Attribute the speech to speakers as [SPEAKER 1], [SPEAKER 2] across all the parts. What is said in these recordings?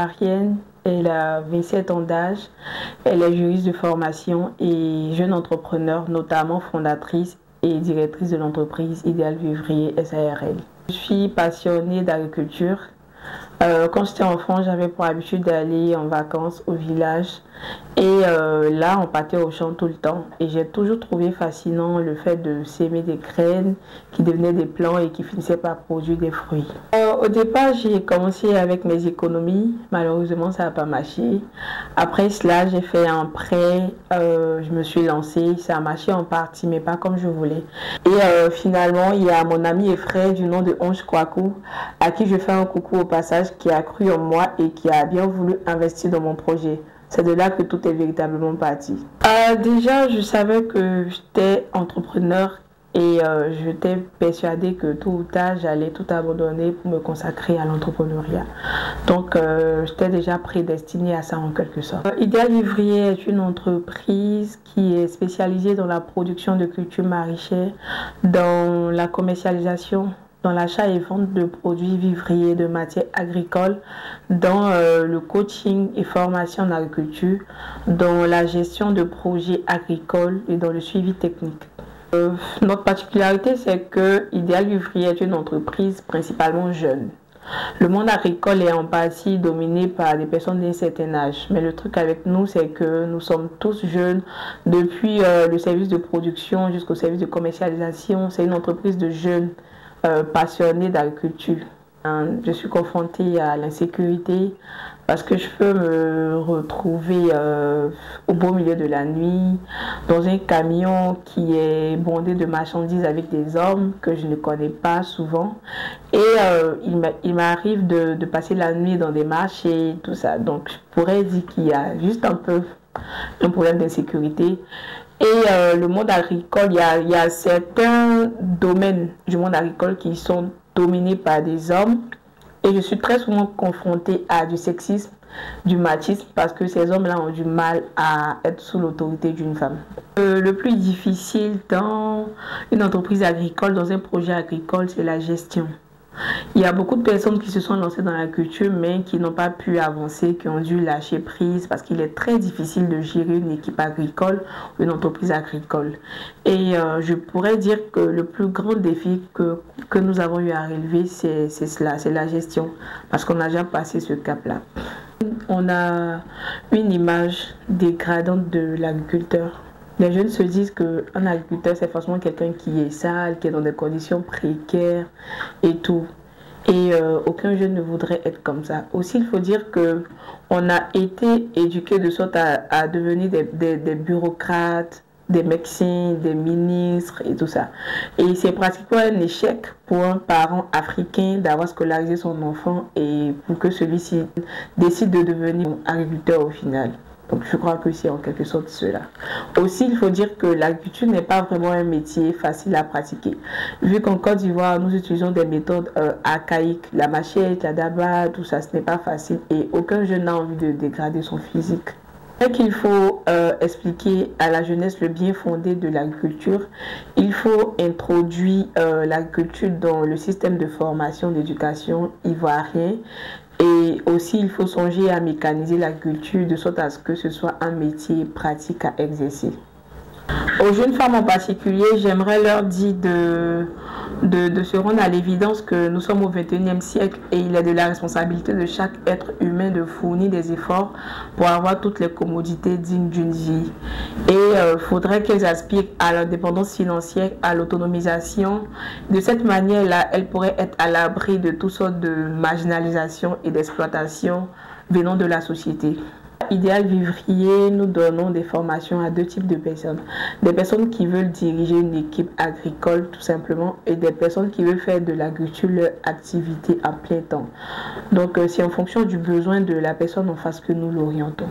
[SPEAKER 1] ivoirienne, elle a 27 ans d'âge, elle est juriste de formation et jeune entrepreneur, notamment fondatrice et directrice de l'entreprise Idéal Vivrier SARL. Je suis passionnée d'agriculture. Quand j'étais enfant, j'avais pour habitude d'aller en vacances au village et là, on partait au champ tout le temps. Et j'ai toujours trouvé fascinant le fait de s'aimer des graines qui devenaient des plants et qui finissaient par produire des fruits. Au départ, j'ai commencé avec mes économies. Malheureusement, ça n'a pas marché. Après cela, j'ai fait un prêt. Je me suis lancée. Ça a marché en partie, mais pas comme je voulais. Et finalement, il y a mon ami et frère du nom de Onge Kwaku, à qui je fais un coucou au passage, qui a cru en moi et qui a bien voulu investir dans mon projet. C'est de là que tout est véritablement parti. Déjà, je savais que j'étais entrepreneur et j'étais persuadée que tôt ou tard, j'allais tout abandonner pour me consacrer à l'entrepreneuriat. Donc, j'étais déjà prédestinée à ça en quelque sorte. Idéal Vivrier est une entreprise qui est spécialisée dans la production de cultures maraîchères, dans la commercialisation, dans l'achat et vente de produits vivriers, de matières agricoles, dans le coaching et formation en agriculture, dans la gestion de projets agricoles et dans le suivi technique. Notre particularité, c'est que Idéal Vivrier est une entreprise principalement jeune. Le monde agricole est en partie dominé par des personnes d'un certain âge. Mais le truc avec nous, c'est que nous sommes tous jeunes. Depuis le service de production jusqu'au service de commercialisation, c'est une entreprise de jeunes passionnée d'agriculture. Je suis confrontée à l'insécurité parce que je peux me retrouver au beau milieu de la nuit dans un camion qui est bondé de marchandises avec des hommes que je ne connais pas souvent et il m'arrive de passer la nuit dans des marchés, tout ça. Donc je pourrais dire qu'il y a juste un peu un problème d'insécurité. Et le monde agricole, il y a certains domaines du monde agricole qui sont dominés par des hommes. Et je suis très souvent confrontée à du sexisme, du machisme, parce que ces hommes-là ont du mal à être sous l'autorité d'une femme. Le plus difficile dans une entreprise agricole, dans un projet agricole, c'est la gestion. Il y a beaucoup de personnes qui se sont lancées dans l'agriculture mais qui n'ont pas pu avancer, qui ont dû lâcher prise parce qu'il est très difficile de gérer une équipe agricole ou une entreprise agricole. Et je pourrais dire que le plus grand défi que nous avons eu à relever, c'est cela, c'est la gestion, parce qu'on a déjà passé ce cap-là. On a une image dégradante de l'agriculteur. Les jeunes se disent qu'un agriculteur, c'est forcément quelqu'un qui est sale, qui est dans des conditions précaires et tout. Et aucun jeune ne voudrait être comme ça. Aussi, il faut dire qu'on a été éduqués de sorte à devenir des bureaucrates, des médecins, des ministres et tout ça. Et c'est pratiquement un échec pour un parent africain d'avoir scolarisé son enfant et pour que celui-ci décide de devenir agriculteur au final. Donc je crois que c'est en quelque sorte cela. Aussi, il faut dire que l'agriculture n'est pas vraiment un métier facile à pratiquer. Vu qu'en Côte d'Ivoire, nous utilisons des méthodes archaïques, la machette, la daba, tout ça, ce n'est pas facile et aucun jeune n'a envie de dégrader son physique. C'est qu'il faut expliquer à la jeunesse le bien fondé de l'agriculture. Il faut introduire l'agriculture dans le système de formation d'éducation ivoirien. Et aussi, il faut songer à mécaniser l'agriculture de sorte à ce que ce soit un métier pratique à exercer. Aux jeunes femmes en particulier, j'aimerais leur dire de se rendre à l'évidence que nous sommes au XXIe siècle et il est de la responsabilité de chaque être humain de fournir des efforts pour avoir toutes les commodités dignes d'une vie. Et il faudrait qu'elles aspirent à l'indépendance financière, à l'autonomisation. De cette manière-là, elles pourraient être à l'abri de toutes sortes de marginalisation et d'exploitation venant de la société. Idéal Vivrier, nous donnons des formations à deux types de personnes. Des personnes qui veulent diriger une équipe agricole tout simplement et des personnes qui veulent faire de l'agriculture leur activité à plein temps. Donc c'est en fonction du besoin de la personne en face que nous l'orientons.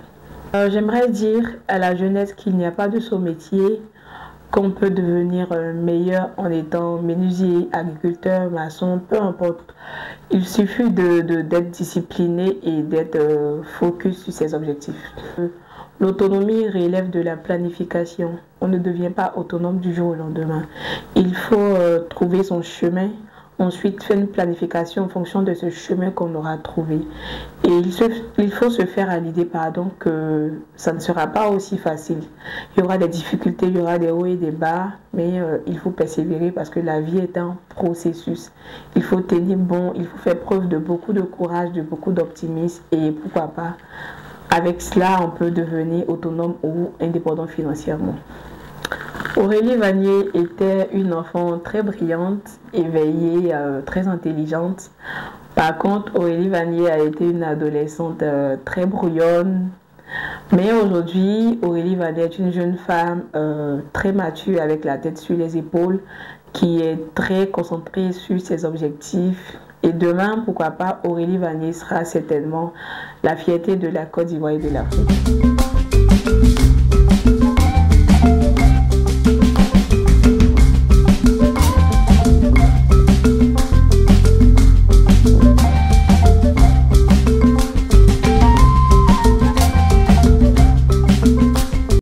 [SPEAKER 1] J'aimerais dire à la jeunesse qu'il n'y a pas de saut métier, qu'on peut devenir meilleur en étant menuisier, agriculteur, maçon, peu importe. Il suffit d'être discipliné et d'être focus sur ses objectifs. L'autonomie relève de la planification. On ne devient pas autonome du jour au lendemain. Il faut trouver son chemin ensuite faire une planification en fonction de ce chemin qu'on aura trouvé. Et il faut se faire à l'idée, que ça ne sera pas aussi facile. Il y aura des difficultés, il y aura des hauts et des bas, mais il faut persévérer parce que la vie est un processus. Il faut tenir bon, il faut faire preuve de beaucoup de courage, de beaucoup d'optimisme et pourquoi pas, avec cela, on peut devenir autonome ou indépendant financièrement. Aurélie Vanier était une enfant très brillante, éveillée, très intelligente. Par contre, Aurélie Vanier a été une adolescente très brouillonne. Mais aujourd'hui, Aurélie Vanier est une jeune femme très mature avec la tête sur les épaules, qui est très concentrée sur ses objectifs. Et demain, pourquoi pas, Aurélie Vanier sera certainement la fierté de la Côte d'Ivoire et de l'Afrique.